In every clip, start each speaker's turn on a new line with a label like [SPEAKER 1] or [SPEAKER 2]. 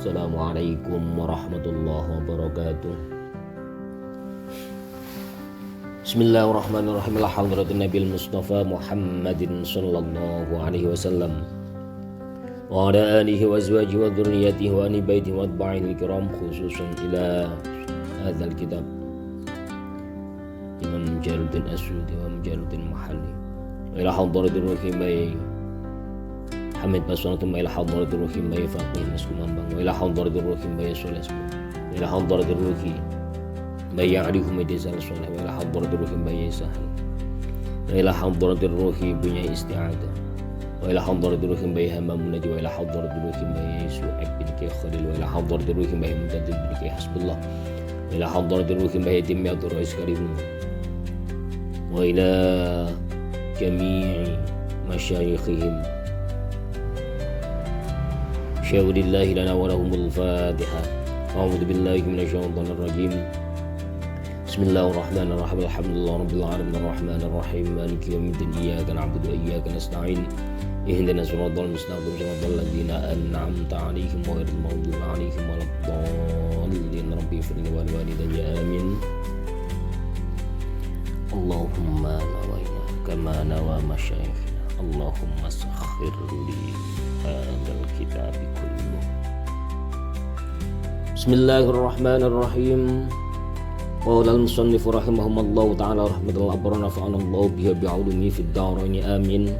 [SPEAKER 1] Assalamualaikum warahmatullahi wabarakatuh. Bismillahirrahmanirrahim. Alhamdulillahi Nabil Mustafa Muhammadin sallallahu alaihi wasallam wa ala alihi wa azwajihi wa dhurriyyatihi wa ahli baitihi wa atba'ihi kiram, khususan ila hadzal kitab Imam Jalaluddin Asyuti wa Jalaluddin Mahalli wa ila hadratir ruhi bayi Hamid Baswanatum ila hadratir ruhi bayi Faqih Mas Kumambang wa ila hadratir ruhi bayi Soleh wa ila hadratir ruhi bayi Alikum Medisal Soleh wa ila hadratir ruhi bayi Sahal wa ila hadratir ruhi Bunyai Isti'adah wa ila hadratir ruhi bayi Hamba Munajji wa ila hadratir ruhi bayi Su'aib bin Khalil wa ila hadratir ruhi bayi Mutadid bin Hasbullah wa ila hadratir ruhi bayi Timyatur Rais Karim wa ila jami'i masyayikhihim syaudillahi lana wa lahumul fatiha. A'udzu billahi minasyaitonir rajim. Bismillahirrahmanirrahim. Alhamdulillahi rabbil alamin arrahmanir rahim maliki yaumiddin iyyaka na'budu wa iyyaka nasta'in ihdinas siratal mustaqim siratal ladzina an'amta 'alaihim ghairil maghdubi 'alaihim waladdallin rabbighfir li wa liwalidayya amin. Allahumma nawaina kama nawa masyayikhna Allahumma sakhir li hadzal kitabi kullu. Bismillahirrahmanirrahim. Qala al-musannif rahimahumullahu ta'ala rahmatan abrana fa'ana Allah biha bi'ulumi fid darain amin.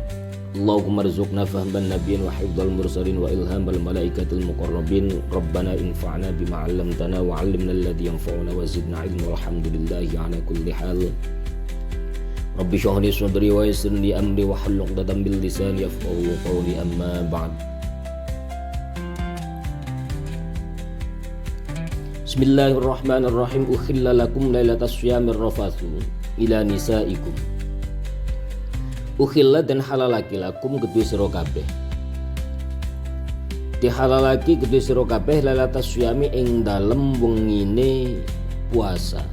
[SPEAKER 1] Allahumma rzuqna fahman nabiyyin wa hifdzal mursalin wa ilhamal malaikatil muqarrabin. Rabbana infa'na bima 'allamtana wa 'allimna alladhi yanfa'una wa zidna 'ilman walhamdulillahi 'ala kulli hal. Rabbi shrah li sadri wa yassir li amri wa hlul 'uqdatam min lisani yafqahu qawli amma ba'd. Bismillahirrahmanirrahim. Ukhilla lakum lailatas syamir rafathu ila nisaikum. Ukhilla dan halalaki lakum kedue sira kabeh. Dihalalaki kedue sira kabeh lailatas syami ing dalem wengine puasa.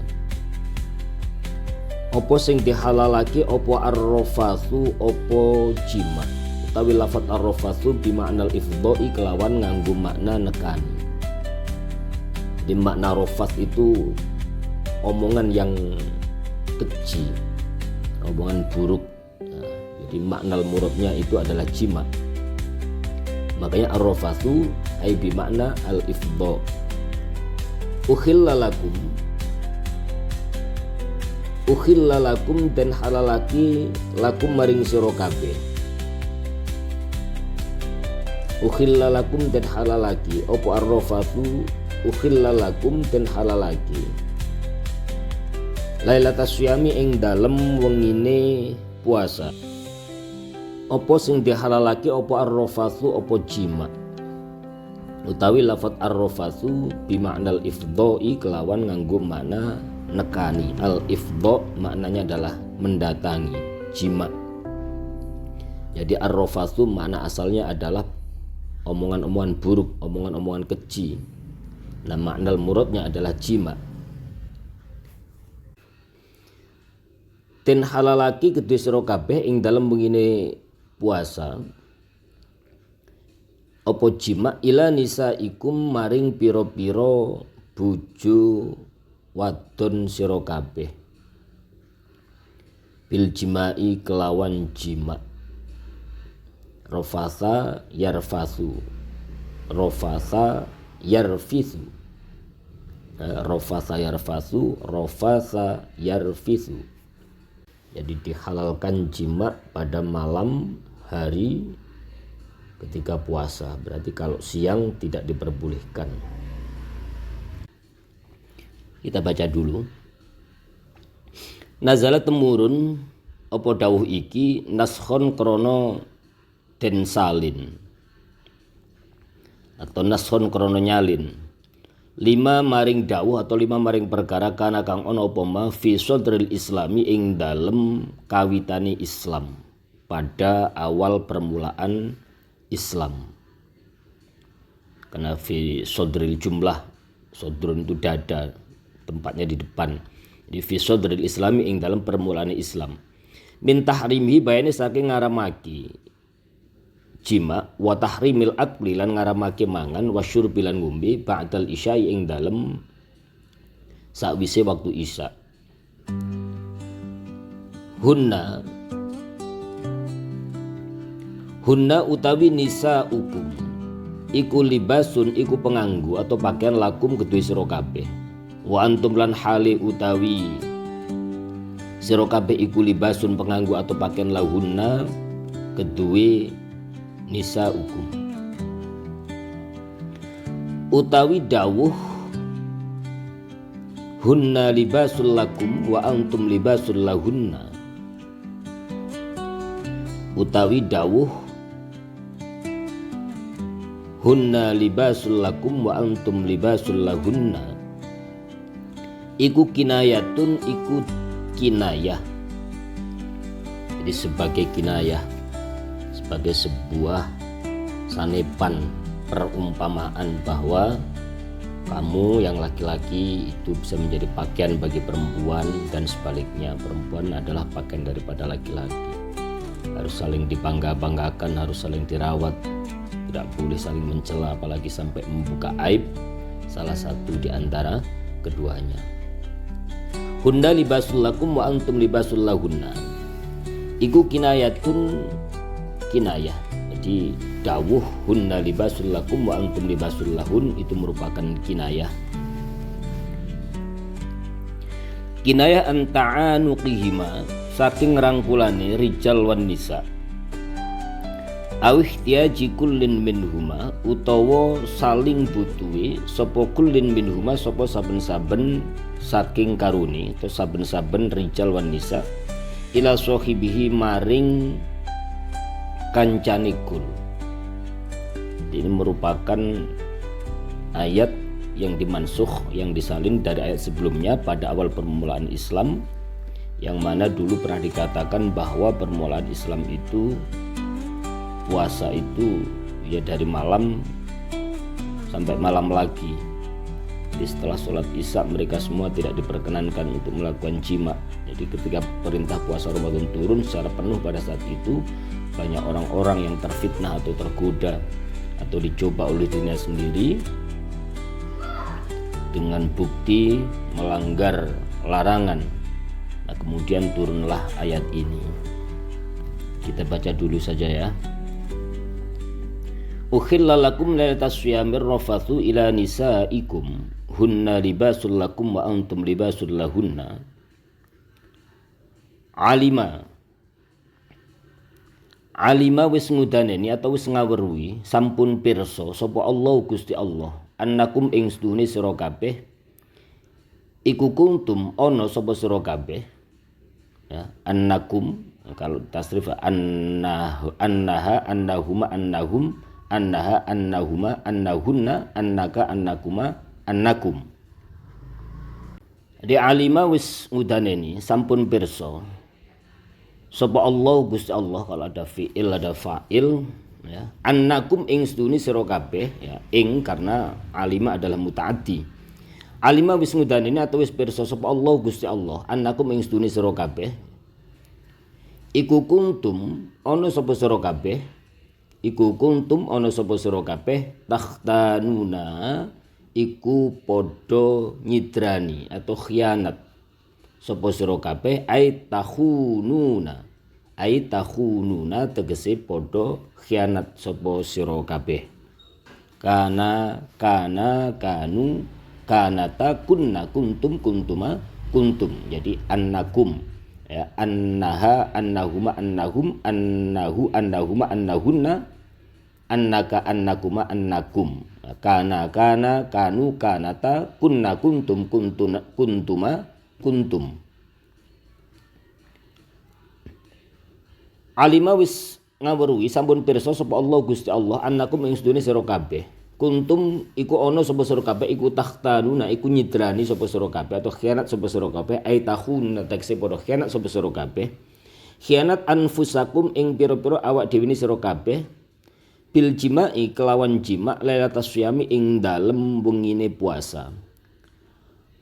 [SPEAKER 1] Apa sing dihalalaki apa ar-rafathu apa jima. Utawi lafaz ar-rafathu bi ma'nal ifdha'i kelawan nganggo makna nekani. Di makna rofat itu omongan yang keji, omongan buruk. Nah, jadi makna muradnya itu adalah jima. Makanya ar-rofatu ay bi makna al-ifdha. Ukhilla lakum dan halalaki lakum maring sira kabeh. Ukhilla lakum dan halalaki apa ar-rofatu ukhilla lakum dan halalaki lailatas syami ing dalem wengine puasa. Apa sing dihalalaki apa ar-rafathu apa jima. Utawi lafaz ar-rafathu bi ma'nal ifdha'i kelawan nganggo makna nekani. Al-ifdha maknanya adalah mendatangi, jima. Jadi ar-rafathu makna asalnya adalah omongan-omongan buruk, omongan-omongan keji. Nah, makna muradnya adalah jima. Den halalaki kedue sira kabeh ing dalem wengine puasa apa jima ila nisaikum maring pira-pira bojo wadon sira kabeh bil jimai kelawan jima. Rafatha yarfathu, rafatha yarfithu, rafatha yarfathu, rafatha yarfithu. Jadi dihalalkan jima pada malam hari ketika puasa. Berarti kalau siang tidak diperbolehkan. Kita baca dulu. Nazala temurun apa dawuh iki naskhon krana den salin atau nashon krono nyalin lima maring dawuh atau lima maring perkara kana kang ana apa ma fi sadril islami ing dalem kawitane Islam, pada awal permulaan Islam. Karena fi sadril jumlah, sadrun itu dada, tempatnya di depan. Jadi fi sadril islami ing dalem permulaan Islam. Min tahrimi bayane saking ngaramaki jima wa tahrimil akli lan ngaramake mangan wasyurbi lan ngombe ba'dal isya'i ing dalem sakwise waktu isya. Hunna utawi nisaukum iku libasun iku penganggu atau pakaian lakum kedue sira kabeh. Wa antum lan hale utawi sira kabeh iku libasun penganggu atau pakaian lahunna kedue nisaukum. Utawi dawuh hunna libasul lakum wa antum libasul lahunna. Utawi dawuh hunna libasul lakum wa antum libasul lahunna iku kinayatun iku kinayah. Jadi sebagai kinayah, sebagai sebuah sanepan perumpamaan bahwa kamu yang laki-laki itu bisa menjadi pakaian bagi perempuan dan sebaliknya, perempuan adalah pakaian daripada laki-laki. Harus saling dibangga-banggakan, harus saling dirawat, tidak boleh saling mencela apalagi sampai membuka aib salah satu di antara keduanya. Hunna libasul lakum wa antum libasul lahunna iku kinayatun kinayah. Jadi dawuh hunna libasul lakum wa antum libasul lahun itu merupakan kinayah. Kinayah an ta'anuqihima saking rangkulane rijal wan nisa. Awih tiaji kullin minhuma utawa saling butuhe sapa kullin minhuma sapa saben-saben saking karuni atau saben-saben rijal wan nisa ila sahibihi maring kancane kul. Ini merupakan ayat yang dimansuh, yang disalin dari ayat sebelumnya pada awal permulaan Islam, yang mana dulu pernah dikatakan bahwa permulaan Islam itu puasa itu ya dari malam sampai malam lagi. Jadi setelah sholat isya mereka semua tidak diperkenankan untuk melakukan jima. Jadi ketika perintah puasa Ramadan turun secara penuh pada saat itu, banyak orang-orang yang terfitnah atau tergoda atau dicoba oleh dirinya sendiri dengan bukti melanggar larangan. Nah, kemudian turunlah ayat ini. Kita baca dulu saja ya. Ukhilla lakum lailatas syiyamir rafathu ila nisaikum hunna libasul lakum wa antum libasul lahunna. Alima wis ngudaneni atau wis ngaweruhi sampun pirsa sapa Allah Gusti Allah annakum ing sedune sira kabeh iku kuntum ana sapa sira kabeh ya annakum kalau tasrif annaha annahuma annahum annaha annahuma annahunna annaka annakuma annakum. Di alima wis ngudaneni sampun pirsa sapa Allah Gusti Allah, kalau ada fi'il ada fa'il ya annakum ing sedune sira kabeh ya ing karena alima adalah mutaaddi. Alima wis ngudaneni atau wis pirsa sapa Allah Gusti Allah annakum ing sedune sira kabeh iku kuntum ana sapa sira kabeh iku kuntum ana sapa sira kabeh takhtanuna iku padha nyidrani atau khianat sapa sira kabeh ai takhununa tegese padha khianat sapa sira kabeh. Kanu kanata kunna kuntum kuntuma kuntum. Jadi annakum ya annaha annahuma annahum annahu annahuma annahunna annaka annakuma annakum. Kana kanu kanata kunna kuntum kuntuma kuntum. Alima wis ngaweruhi sampun pirsa sapa Allah Gusti Allah annakum ing sedune sira kabeh kuntum iku ana sapa sira kabeh iku takhtanuna iku nyidrani sapa sira kabeh atau khianat sapa sira kabeh ai takhun tekse padha khianat sapa sira kabeh khianat anfusakum ing pira-pira awak dhewe sira kabeh bil jima'i kelawan jima lailatas syami ing dalem wengine puasa.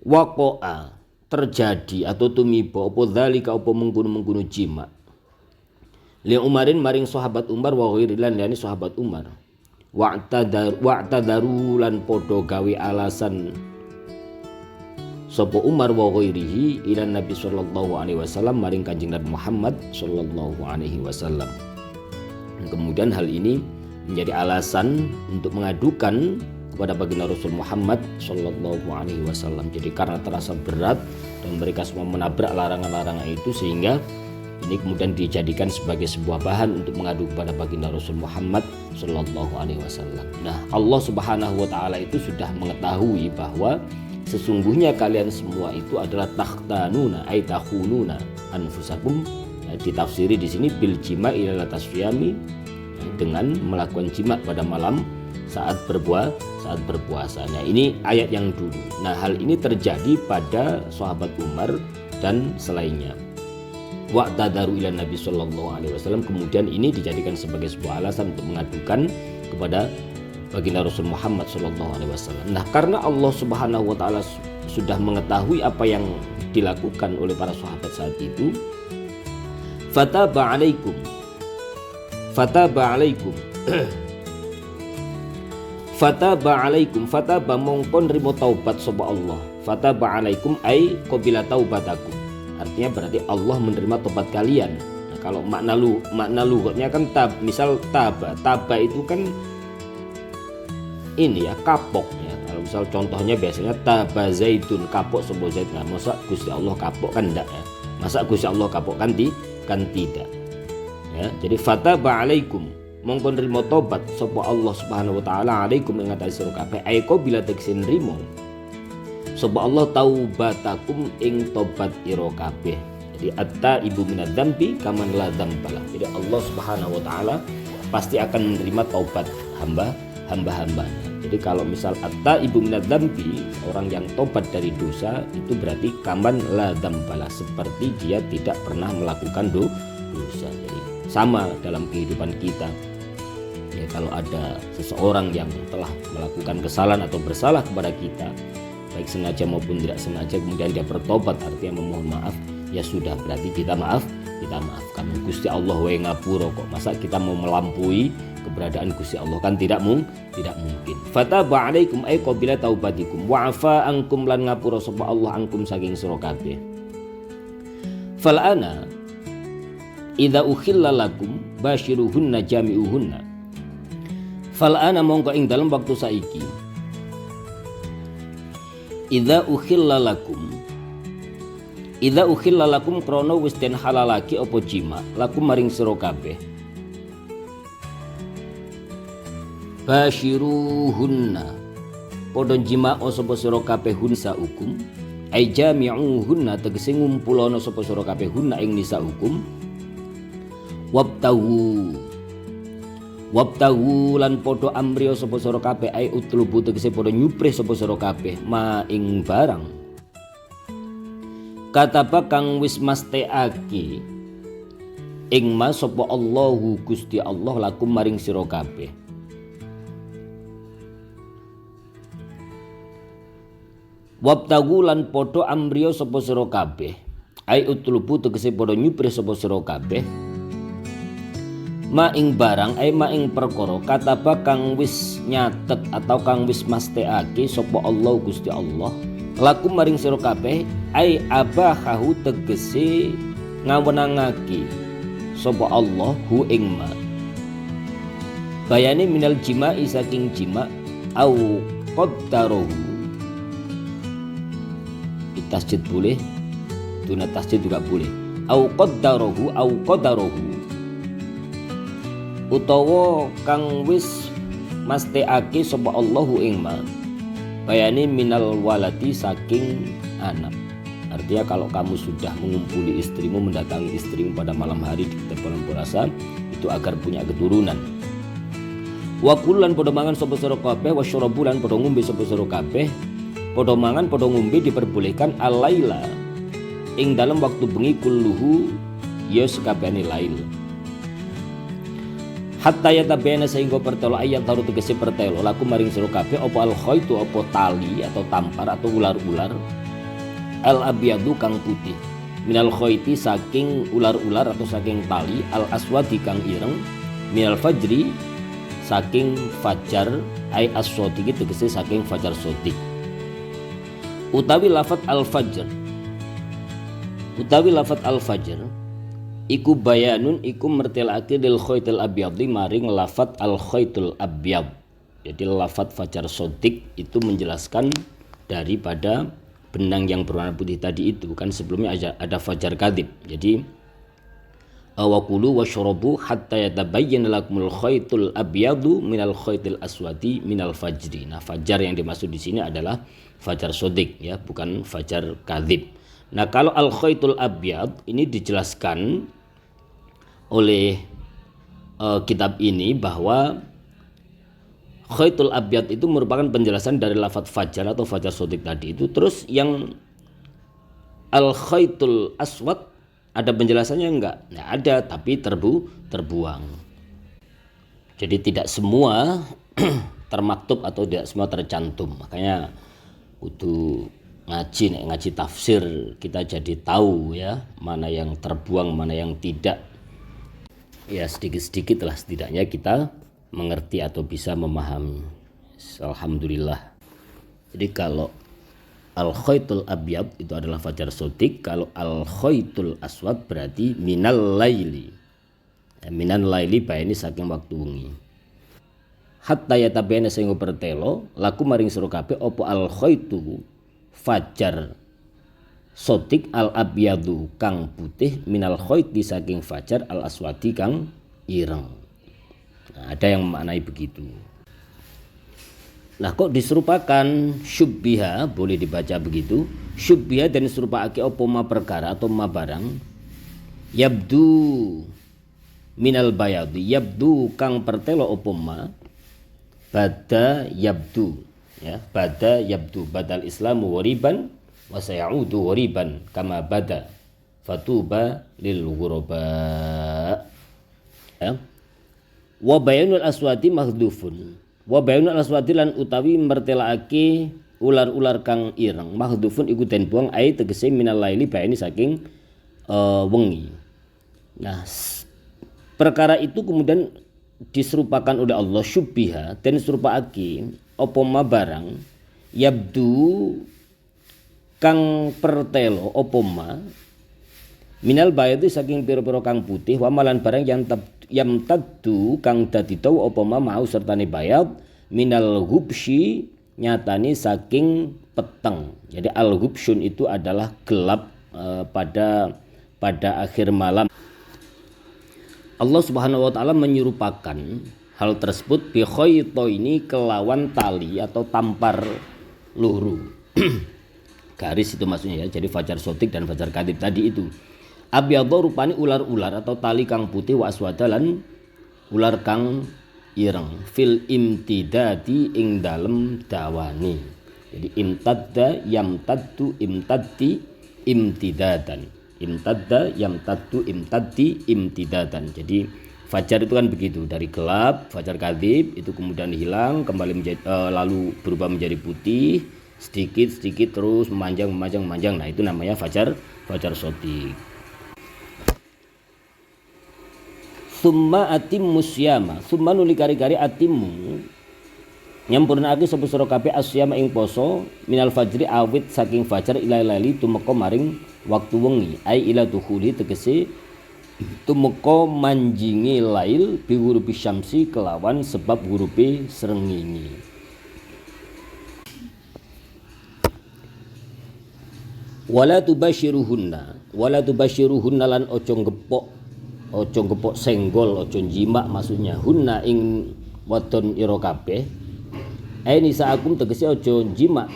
[SPEAKER 1] Waqa'a terjadi atau tumiba apa dzalika apa mengkono-mengkono jima li Umarin maring sahabat Umar wa ghairilan yani sahabat Umar wa'tadaru lan podo gawe alasan sapa Umar wa ghairihi ila Nabi sallallahu alaihi wasallam maring Kanjeng Nabi Muhammad sallallahu alaihi wasallam. Kemudian hal ini menjadi alasan untuk mengadukan kepada baginda Rasul Muhammad sallallahu alaihi wasallam. Jadi karena terasa berat dan mereka semua menabrak larangan-larangan itu, sehingga ini kemudian dijadikan sebagai sebuah bahan untuk mengadu kepada baginda Rasul Muhammad sallallahu alaihi wasallam. Nah, Allah Subhanahu wa taala itu sudah mengetahui bahwa sesungguhnya kalian semua itu adalah takhtanuna ay takhununa anfusakum, ya, ditafsiri di sini bil jima' ila tasfiyami, dengan melakukan jima' pada malam saat berpuasa. Nah, ini ayat yang dulu. Nah, hal ini terjadi pada sahabat Umar dan selainnya. Wa'tadaru ila Nabi sallallahu alaihi wasallam, kemudian ini dijadikan sebagai sebuah alasan untuk mengadukan kepada baginda Rasul Muhammad sallallahu alaihi wasallam. Nah, karena Allah Subhanahu wa taala sudah mengetahui apa yang dilakukan oleh para sahabat saat itu, fataba alaikum fataba mongkon rimo taubat sapa Allah. Fataba alaikum ay qabila taubatakum, artinya berarti Allah menerima taubat kalian. Nah, kalau makna lughatnya kan misal taba itu kan ini ya, kapok ya. Kalau misal contohnya biasanya taba zaitun, kapok sebuah zait. Nah, masa Gusti Allah kapok kan enggak ya? Masa Gusti Allah kapok kan tidak. Ya, jadi fataba alaikum mongkon rimo tobat sapa Allah Subhanahu wa taala alaikum ing atase sira kabeh. Aiko bila teksin rimo sapa Allah taubatakum ing tobat ira kabeh. Jadi at-taibu minadz dzambi kaman la dzambala. Jadi Allah Subhanahu wa taala pasti akan menerima taubat hamba-hambanya. Jadi kalau misal at-taibu minadz dzambi, orang yang tobat dari dosa, itu berarti kaman la dzambala, seperti dia tidak pernah melakukan dosa. Jadi sama dalam kehidupan kita ya, kalau ada seseorang yang telah melakukan kesalahan atau bersalah kepada kita, baik sengaja maupun tidak sengaja, kemudian dia bertobat artinya memohon maaf, ya sudah, berarti kita maafkan. Gusti Allah wae ngapura kok, masa kita mau melampaui keberadaan Gusti Allah, kan tidak mungkin. Fataba alaikum ay qabila taubatikum wa afa ankum lan ngapura sapa Allah ankum saking sira kabeh. Fal ana idza ukhilla lakum bashiruhunna jami'uhunna. Fal ana mongko ing dalem waktu saiki idza ukhilla lakum krana wis den halalake apa jima lakum maring sira kabeh. Bashiruhunna padha jima sapa sira kabeh hunsa hukum ai jami'uhunna tegese ngumpulono sapa sira kabeh hunna ing nisa hukum. Wabtahu lan podo amriyo sapa sira kabeh ai utlubu tegese podo nyuprih sapa sira kabeh ma ing barang kataba kang wis masteake ing ma sapa Allahu Gusti Allah lakum maring sira kabeh. Wabtahu lan podo amriyo sapa sira kabeh ai utlubu tegese podo nyuprih sapa sira kabeh ma ing barang ay ma ing perkara kataba kang wis nyatet atau kang wis masteake sapa Allah Gusti Allah lakum maring sira kabeh ay abahahu tegese ngawenangake sapa Allah hu ing ma bayane minal jima'i saking jima au qaddarahu. Tasjid boleh, tuna tasjid juga boleh. Au qaddarahu utawa kang wis masteake sapa Allahu ing ma bayane minal walati saking anak. Artinya kalau kamu sudah mengumpuli istrimu, mendatangi istrimu pada malam hari di bulan puasa itu agar punya keturunan. Wa kullan padha mangan sapa sira kabeh wasyrabu lan padha ngombe sapa sira kabeh. Padha mangan padha ngombe diperbolehkan al-laila ing dalam waktu bengi kulluhu ya sekabehane lail. Hatta yatabayana sehingga pertelo ayat taru tegese pertelo laku maring sira kabeh apa al-khaitu apa tali atau tampar atau ular-ular al-abyadu kang putih minal khaiti saking ular-ular atau saking tali, al aswadi kang ireng, minal fajri saking fajar, ai as-sodiq tegese saking fajar sodik. Utawi lafat al-fajr iku bayanun iku mertelake lil khaitil abyadhi maring lafat al khaitul abyad. Jadi lafat fajar sodik itu menjelaskan daripada benang yang berwarna putih tadi itu. Kan sebelumnya ada fajar kadhib. Jadi awakulu wasyrabu hatta yatabayyana lakumul khaitul abyadu minal khaitil aswadi minal fajri. Nah, fajar yang dimaksud di sini adalah fajar sodik ya, bukan fajar kadhib. Nah, kalau al khaitul abyad ini dijelaskan oleh kitab ini bahwa khaitul abyad itu merupakan penjelasan dari lafaz fajar atau fajar sodik tadi itu. Terus yang al khaitul aswad ada penjelasannya enggak? Nah, ada, tapi terbuang. Jadi tidak semua termaktub atau tidak semua tercantum. Makanya kudu ngaji tafsir kita jadi tahu ya mana yang terbuang, mana yang tidak. Ya sedikit-sedikit lah setidaknya kita mengerti atau bisa memahami. Alhamdulillah. Jadi kalau al khaitul abyad itu adalah fajar sodik, kalau al khaitul aswad berarti minal laili. Minal laili bayani saking waktu wengi. Hatta yatabena sing pertelo laku maring sira kabeh apa al khaitu fajar sodik al abyadu kang putih minal khaiti saking fajar al aswadi kang ireng. Nah, ada yang memaknai begitu. Nah, kok diserupakan syubbiha, boleh dibaca begitu. Syubbiha dan diserupake apa ma perkara atau ma barang yabdu minal bayadi, yabdu kang pertelo apa ma bada yabdu ya, bada yabdu badal islamu wariban wa sayaudu wariban kama bada fatuba lil ghuraba ya. Wa bayanul aswadi mahdhufun, wa bayanul aswadi lan utawi mertelake ular-ular kang ireng mahdhufun iku den buang ai tegese minal laili bayani saking wengi. Nah, perkara itu kemudian diserupakan oleh Allah syubbiha dan serupake apa ma barang yabdu kang pertelo apa ma minal bayadi saking pira-pira kang putih wa malan barang yang taddu kang dadi tawu apa ma mau sertane bayad minal hubsyi nyatane saking peteng. Jadi al hubsyun itu adalah gelap pada akhir malam. Allah Subhanahu wa taala menyerupakan hal tersebut bi khaytaini kelawan tali atau tampar luru. Garis itu maksudnya ya. Jadi fajar sodik dan fajar kadhib tadi itu. Abyadha rupane ular-ular atau tali kang putih wa aswadalan ular kang ireng fil imtidadi ing dalem dawani. Jadi imtadda yamtaddu imtaddi imtidadan. Imtadda yamtaddu imtaddi imtidadan. Jadi fajar itu kan begitu, dari gelap fajar kadhib itu kemudian hilang kembali menjadi lalu berubah menjadi putih sedikit terus memanjang. Nah, itu namanya fajar sodik. Summa atimmu syama, summa nuli kari-kari atimmu nyampurnake sapa sira kabeh asyama ing poso minal fajri awit saking fajar ila laili tumeka maring waktu wengi ai ila dukhuli tegese tumeka manjingi lail bi hurufi syamsi kelawan sebab hurufi srengenge. Wala tubashiruhunna lan ojo ngepok senggol, ojo jimak maksudnya hunna ing wadon ira kabeh. Nisa akum tegese ojo jimak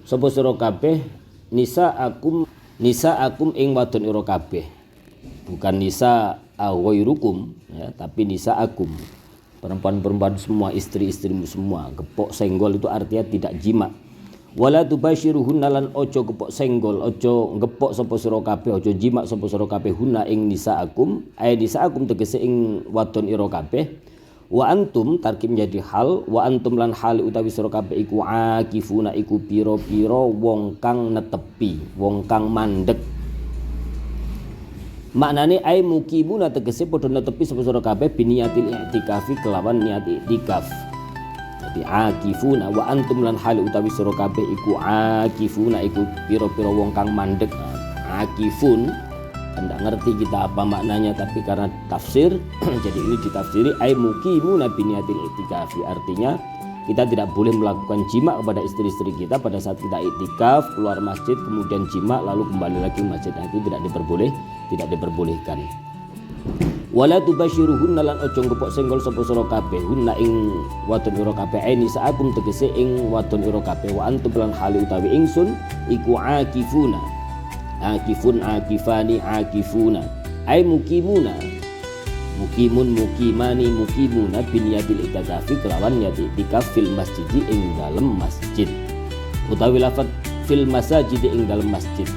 [SPEAKER 1] sapa sira kabeh nisa akum ing wadon ira kabeh. Bukan nisa awairukum ya, tapi nisa akum. Perempuan-perempuan semua, istri-istrimu semua. Gepok senggol itu artinya tidak jimak. Wala tubashiruhunna lan ojo gepok senggol, ojo gepok sapa sira kabeh, ojo jimak sapa sira kabeh hunna ing nisaakum, nisa akum tegese ing wadon ira kabeh. Wa antum tarkib menjadi hal, wa antum lan hal utawi sira kabeh iku akifuna iku pira-pira wong kang netepi, wong kang mandeg. Maknane ai mukimuna tegese padha netepi sira kabeh biniyatil i'tikafi kelawan niat i'tikaf. Jadi akifuna wa antum lan hal utawi sira kabeh iku akifuna iku pira-pira wong kang mandeg. Akifun tidak ngerti kita apa maknanya, tapi karena tafsir jadi ini ditafsiri ay mukimuna biniyatil i'tikafi, artinya kita tidak boleh melakukan jima kepada istri-istri kita pada saat kita i'tikaf, keluar masjid kemudian jima lalu kembali lagi ke masjid, itu tidak diperbolehkan. Wala tubasyiruhunna lan ojo ngepok senggol sapa sira kabeh hunna ing wadon ira kabeh ini saakum tegese ing wadon ira kabeh wa antum lan hali utawi ingsun iku akifuna. Akifun akifani akifuna ay mukimuna mukimun mukimani mukimuna biniyatil i'tikafi kelawan niat i'tikaf fil masjidi ing dalem masjid utawi lafaz fil masajidi ing dalem masjid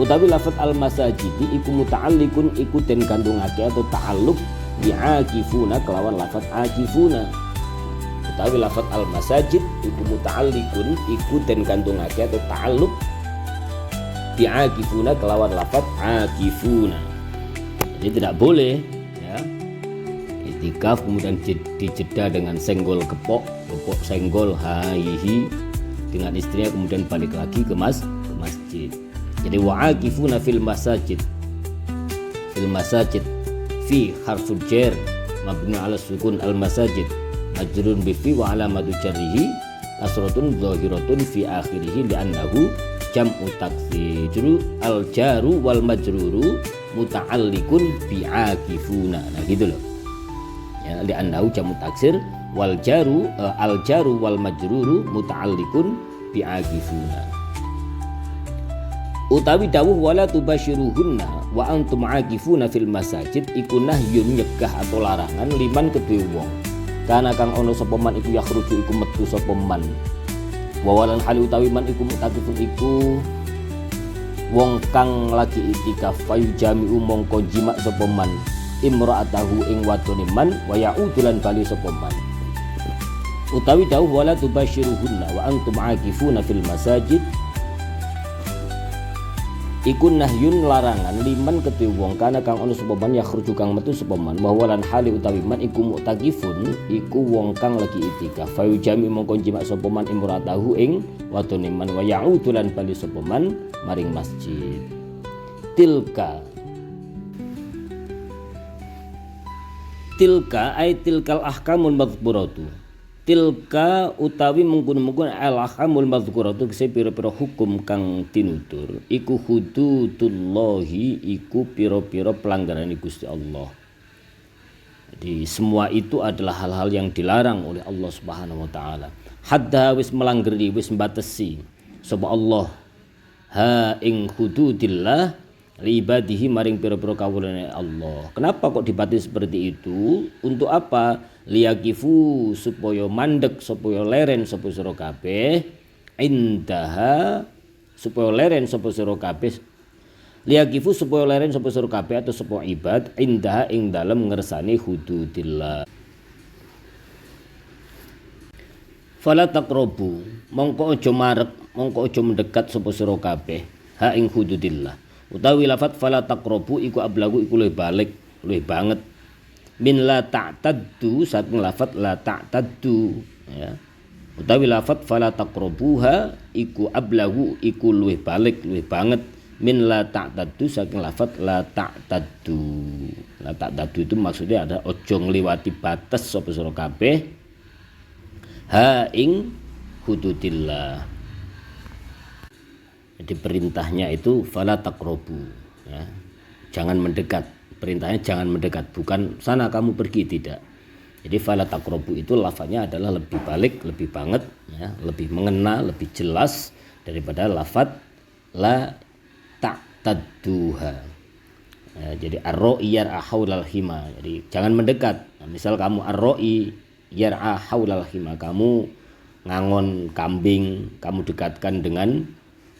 [SPEAKER 1] utawi lafaz al masajidi iku muta'alliqun iku den gandungake atau ta'alluq bi akifuna kelawan lafaz akifuna utawi lafaz al masajid iku muta'alliqun iku den gandungake atau ta'alluq bi'akifuna kelawan lafaz akifuna. Jadi tidak boleh ya i'tikaf kemudian dijeda dengan senggol kepok senggol haihi dengan istrinya kemudian balik lagi ke masjid. Jadi wa'akifuna fil masajid fi harful jar mabni ala sukun al masajid majrurun bi fi wa alamatu jarrihi kasratun zahiratun fi akhirih li'annahu jam'u taksir al jaru wal majruru muta'alliqun bi'akifuna. Nah gitu loh ya, li'annahu jam'u taksir wal jaru al jaru wal majruru muta'alliqun bi'akifuna. Utawi dawuh wala tubasyiruhunna wa antum akifuna fil masajid iku nahyun nyegah atau larangan liman kedue wong kana kang ono sapa man iku yakhruju iku metu sapa man wawalan hal utawi man iku mutakifun iku wong kang lagi i'tikaf fayu jami'u mongko jima sapa man imra'atahu ing wadone man wa ya'udulan bali sapa man utawi dawuh wala tubasyiruhunna wa antum akifuna fil masajid iku nahyun larangan liman kedue wong kana kang ono sapa man yakhruju kang metu sapa man bahwa lan hali utawi man iku mu'takifun iku wong kang lagi i'tikaf fa jami mongko jima sapa man imratahu ing wadone man wa ya'udu lan bali sapa man maring masjid. Tilka ay tilkal ahkamul madhkuratu. Tilka utawi mengkono-mengkono al-ahkamul madhkuratu kese pira-pira hukum kang tinutur iku hududullahi iku pira-pira pelanggaran Gusti Allah. Jadi semua itu adalah hal-hal yang dilarang oleh Allah Subhanahu wa taala. Hadda wis melanggeri wis mbatesi sapa Allah ha ing hududillah libadihi maring pira-pira kawulane Allah. Kenapa kok dibatasi seperti itu? Untuk apa? Liyakifu supaya mandek supaya leren sapa sira kabeh indaha supaya leren sapa sira kabeh liyakifu supaya leren sapa sira kabeh atau sapa ibad indaha ing dalem ngersani hududillah. Fala taqrabu mongko aja marek mongko aja mendekat sapa sira kabeh ha ing hududillah. Utawi lafat fala taqrabu iku ablagu iku luwih balik luwih banget min la ta'taddu saking lafat la ta'taddu ya. Utawi lafat fala taqrabuha iku ablagu iku luwih balik luwih banget min la ta'taddu saking lafat la ta'taddu. La ta'taddu itu maksudnya ada ojo ngliwati batas sapa sira kabeh ha ing hududillah. Jadi perintahnya itu fala taqrabu ya. Jangan mendekat. Perintahnya jangan mendekat, bukan sana kamu pergi, tidak. Jadi fala taqrabu itu lafadznya adalah lebih balik, lebih banget ya, lebih mengena, lebih jelas daripada lafadz la ta'tadduha. Ya, jadi ar-ra'i yar'a haulal hima. Jadi jangan mendekat. Nah, misal kamu ar-ra'i yar'a haulal hima, kamu ngangon kambing, kamu dekatkan dengan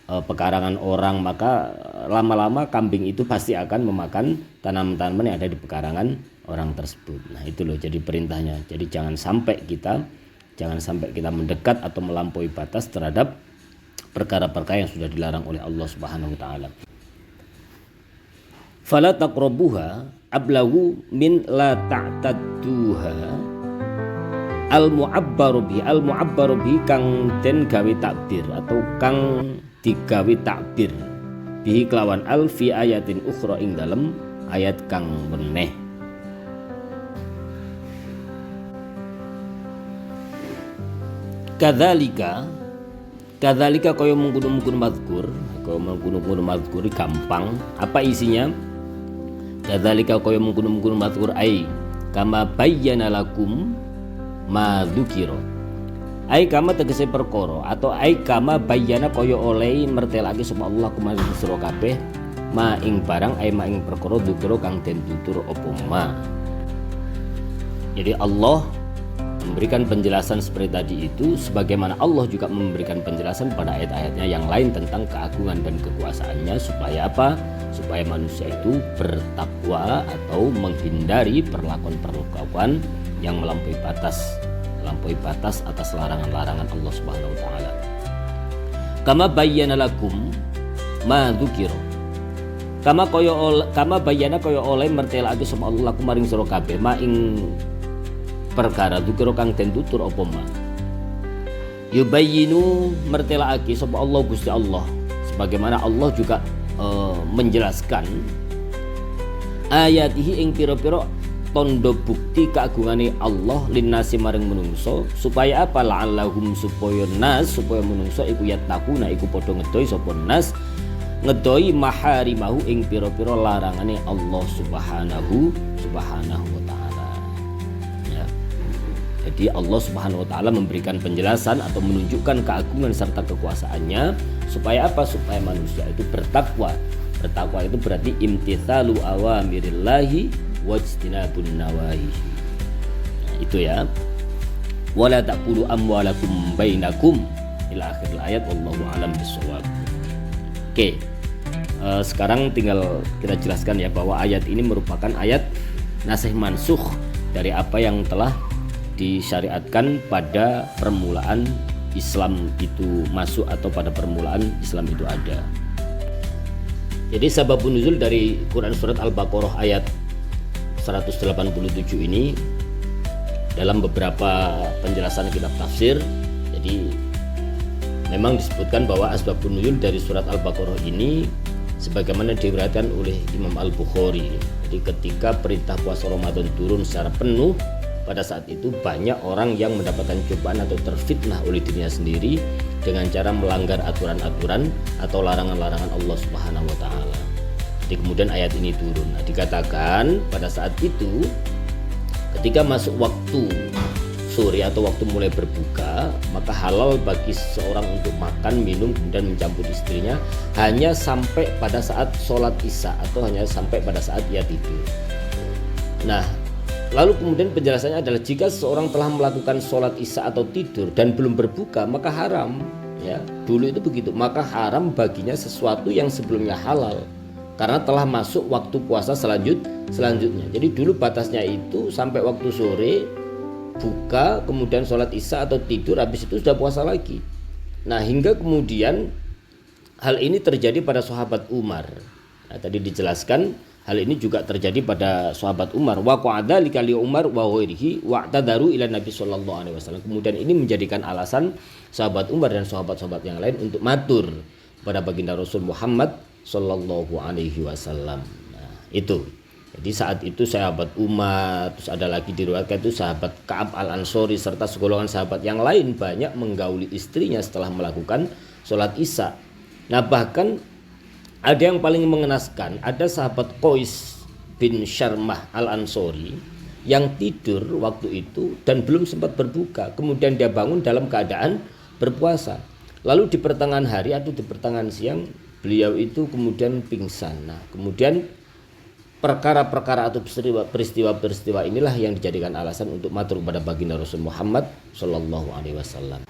[SPEAKER 1] pekarangan orang, maka lama-lama kambing itu pasti akan memakan tanaman-tanaman yang ada di pekarangan orang tersebut. Nah itu loh jadi perintahnya. Jadi jangan sampai kita mendekat atau melampaui batas terhadap perkara-perkara yang sudah dilarang oleh Allah Subhanahu wa taala. Fala taqrabuha ablagu min la ta'tadduha. Al-mu'abbaru bihi kang den gawe takbir atau kang digawe takbir bihi kelawan al fi ayatin ukhra ing dalem ayat kang meneh. Kadzalika kaya menggunung-gunung mazkur gampang. Apa isinya? Kadzalika kaya menggunung-gunung mazkur ai kama bayyana lakum ma dzukira. Ai kama tegese perkara atau ai kama bayyana kaya oleh mertelake sapa Allah kumaring sira kabeh ma ing barang ai ma ing perkara dzukira kang den tutur apa ma. Jadi Allah memberikan penjelasan seperti tadi itu sebagaimana Allah juga memberikan penjelasan pada ayat-ayatnya yang lain tentang keagungan dan kekuasaannya supaya apa? Supaya manusia itu bertakwa atau menghindari perlakuan-perlakuan yang melampaui batas atas larangan-larangan Allah Subhanahu wa taala. Kama bayyana lakum ma dzukira. Kama bayyana kaya oleh mertelake sapa Allah lakum maring sira kabeh ma ing perkara dzukira kang den tutur apa ma. Yubayyinu mertelake sapa Allah Gusti Allah sebagaimana Allah juga menjelaskan ayatihi ing pira-pira tondo bukti keagungane Allah linnasi maring menungso supaya apa la'allahum supaya menungso iku yattaquna iku padha ngedoi sapa nas ngedoi maharimahu ing pira-pira larangane Allah subhanahu wa taala ya. Jadi Allah Subhanahu wa taala memberikan penjelasan atau menunjukkan keagungan serta kekuasaannya supaya apa? Supaya manusia itu bertakwa. Bertakwa itu berarti imtithalu awamirillahi wajtinabun nawahi. Nah, itu ya. Wala taqulu amwalakum bainakum ila akhir ayat wallahu alam bisawab. Oke. Sekarang tinggal kita jelaskan ya bahwa ayat ini merupakan ayat nasih mansukh dari apa yang telah disyariatkan pada permulaan Islam itu masuk atau pada permulaan Islam itu ada. Jadi sababun nuzul dari Quran surat Al-Baqarah ayat 187 ini dalam beberapa penjelasan kitab tafsir. Jadi memang disebutkan bahwa asbabun nuzul dari surat Al-Baqarah ini sebagaimana diriwayatkan oleh Imam Al-Bukhari. Jadi ketika perintah puasa Ramadan turun secara penuh, pada saat itu banyak orang yang mendapatkan cobaan atau terfitnah oleh dirinya sendiri dengan cara melanggar aturan-aturan atau larangan-larangan Allah Subhanahu wa taala. Jadi kemudian ayat ini turun. Nah, dikatakan pada saat itu ketika masuk waktu sore atau waktu mulai berbuka, maka halal bagi seseorang untuk makan, minum, kemudian mencampur istrinya hanya sampai pada saat sholat isya atau hanya sampai pada saat ia tidur. Nah, lalu kemudian penjelasannya adalah jika seseorang telah melakukan sholat isya atau tidur dan belum berbuka maka haram ya. Dulu itu begitu, maka haram baginya sesuatu yang sebelumnya halal karena telah masuk waktu puasa selanjutnya. Jadi dulu batasnya itu sampai waktu sore buka, kemudian sholat isya atau tidur, habis itu sudah puasa lagi. Nah hingga kemudian hal ini terjadi pada sahabat Umar. Nah, tadi dijelaskan hal ini juga terjadi pada sahabat Umar. Wa qa'adzalika li Umar wa ghairihi wa'tadaru ila Nabi sallallahu alaihi wasallam. Kemudian ini menjadikan alasan sahabat Umar dan sahabat-sahabat yang lain untuk matur pada baginda Rasul Muhammad sallallahu alaihi wasallam. Nah, itu. Jadi saat itu sahabat Umar, terus ada lagi diriwayatkan itu sahabat Ka'ab Al-Ansori serta segolongan sahabat yang lain banyak menggauli istrinya setelah melakukan sholat isya. Nah bahkan ada yang paling mengenaskan, ada sahabat Qais bin Syarmah Al-Ansori yang tidur waktu itu dan belum sempat berbuka. Kemudian dia bangun dalam keadaan berpuasa. Lalu di pertengahan hari atau di pertengahan siang beliau itu kemudian pingsan. Nah kemudian perkara-perkara atau peristiwa-peristiwa inilah yang dijadikan alasan untuk matur kepada baginda Rasul Muhammad Sallallahu Alaihi Wasallam.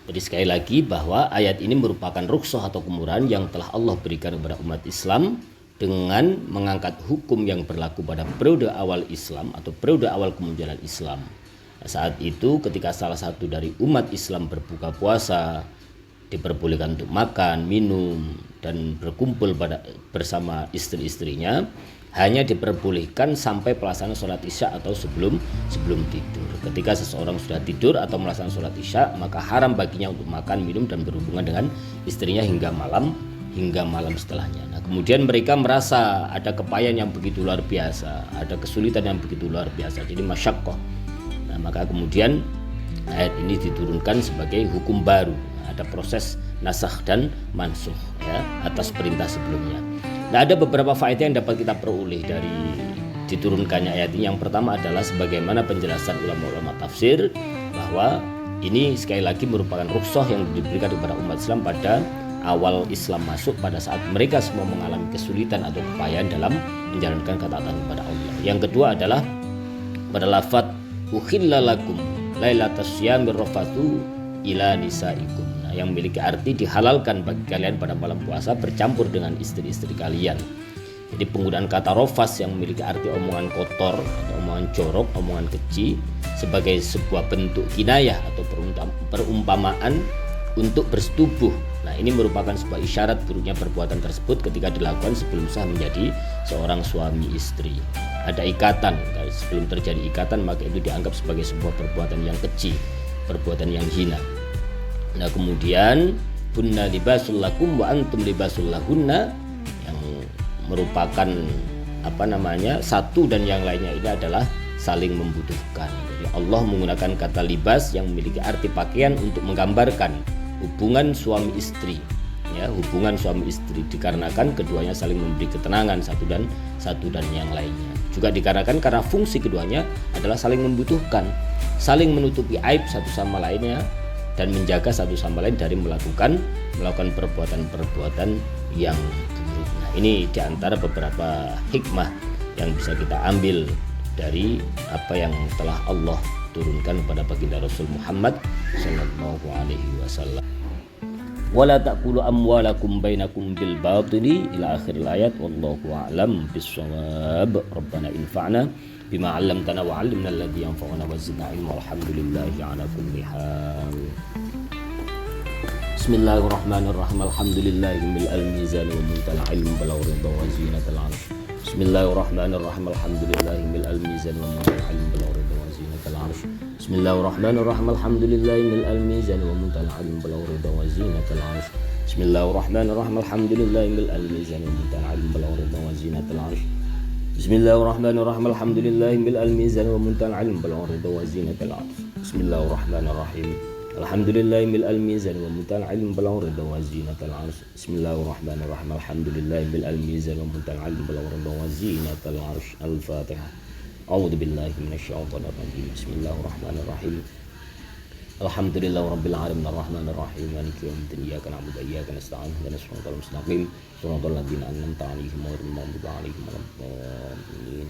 [SPEAKER 1] Jadi sekali lagi bahwa ayat ini merupakan rukhsah atau kemurahan yang telah Allah berikan kepada umat Islam dengan mengangkat hukum yang berlaku pada periode awal Islam atau periode awal kemunculan Islam. Saat itu ketika salah satu dari umat Islam berbuka puasa, diperbolehkan untuk makan, minum, dan berkumpul bersama istri-istrinya, hanya diperbolehkan sampai pelaksanaan sholat isya atau sebelum tidur. Ketika seseorang sudah tidur atau melaksanakan sholat isya, maka haram baginya untuk makan, minum, dan berhubungan dengan istrinya hingga malam setelahnya. Nah, kemudian mereka merasa ada kepayahan yang begitu luar biasa, ada kesulitan yang begitu luar biasa, jadi masyaqqah. Nah, maka kemudian ayat ini diturunkan sebagai hukum baru. Ada proses nasakh dan mansukh ya, atas perintah sebelumnya. Nah, ada beberapa faedah yang dapat kita peroleh dari diturunkannya ayat ini. Yang pertama adalah sebagaimana penjelasan ulama-ulama tafsir bahwa ini sekali lagi merupakan rukhsah yang diberikan kepada umat Islam pada awal Islam masuk, pada saat mereka semua mengalami kesulitan atau kepayahan dalam menjalankan ketaatan kepada Allah. Yang kedua adalah pada lafaz ukhilla lakum lailatas syamir rafathu ila nisaikum, yang memiliki arti dihalalkan bagi kalian pada malam puasa bercampur dengan istri-istri kalian. Jadi penggunaan kata rofas yang memiliki arti omongan kotor atau omongan jorok, omongan keji, sebagai sebuah bentuk kinayah atau perumpamaan untuk bersetubuh. Nah, ini merupakan sebuah isyarat buruknya perbuatan tersebut ketika dilakukan sebelum sah menjadi seorang suami istri. Ada ikatan, sebelum terjadi ikatan maka itu dianggap sebagai sebuah perbuatan yang keji, perbuatan yang hina. Nah, kemudian hunna libasul lakum wa antum libasul lahunna, yang merupakan satu dan yang lainnya ini adalah saling membutuhkan. Jadi Allah menggunakan kata libas yang memiliki arti pakaian untuk menggambarkan hubungan suami istri, ya, hubungan suami istri dikarenakan keduanya saling memberi ketenangan satu dan yang lainnya. Juga dikarenakan karena fungsi keduanya adalah saling membutuhkan, saling menutupi aib satu sama lainnya, dan menjaga satu sama lain dari melakukan perbuatan-perbuatan yang buruk. Nah, ini diantara beberapa hikmah yang bisa kita ambil dari apa yang telah Allah turunkan kepada baginda Rasul Muhammad sallallahu alaihi wasallam. Wala ta'kulu amwalakum bainakum bil batili ila akhir ayat, wallahu a'lam bis-shawab. Rabbana infa'na bima 'allamtana wa 'allimna alladhi yanfa'una wa zidna 'ilma, walhamdulillahi 'ala kulli hal. Bismillahirrahmanirrahim. Alhamdulillahi mil al-mizan wa muntal ilm balaw ridha wa zinatal 'arsh. Bismillahirrahmanirrahim. Alhamdulillahi mil al-mizan wa muntal ilm balaw ridha wa zinatal 'arsh. Bismillahirrahmanirrahim. Alhamdulillahi mil al-mizan wa muntal ilm balaw ridha wa zinatal 'arsh. Bismillahirrahmanirrahim. Alhamdulillahi mil al-mizan wa muntal ilm balaw ridha wa zinatal 'arsh. Bismillahirrahmanirrahim. Alhamdulillahi mil al-mizan wa muntal ilm balaw ridha wa zinatal 'arsh. Bismillahirrahmanirrahim. Alhamdulillahi mil al-mizan wa muntal ilm balaw ridha wa zinatal 'arsh. Bismillahirrahmanirrahim. Alhamdulillahi mil al-mizan wa muntal ilm balaw ridha wa zinatal 'arsh. Al-Fatihah. A'udzu billahi minasyaitonir rajim. Bismillahirrahmanirrahim. Alhamdulillahi rabbil alamin arrahmanir rahim maliki yaumiddin iyyaka na'budu wa iyyaka nasta'in ihdinas siratal mustaqim siratal ladzina an'amta 'alaihim ghairil maghdubi 'alaihim waladdallin.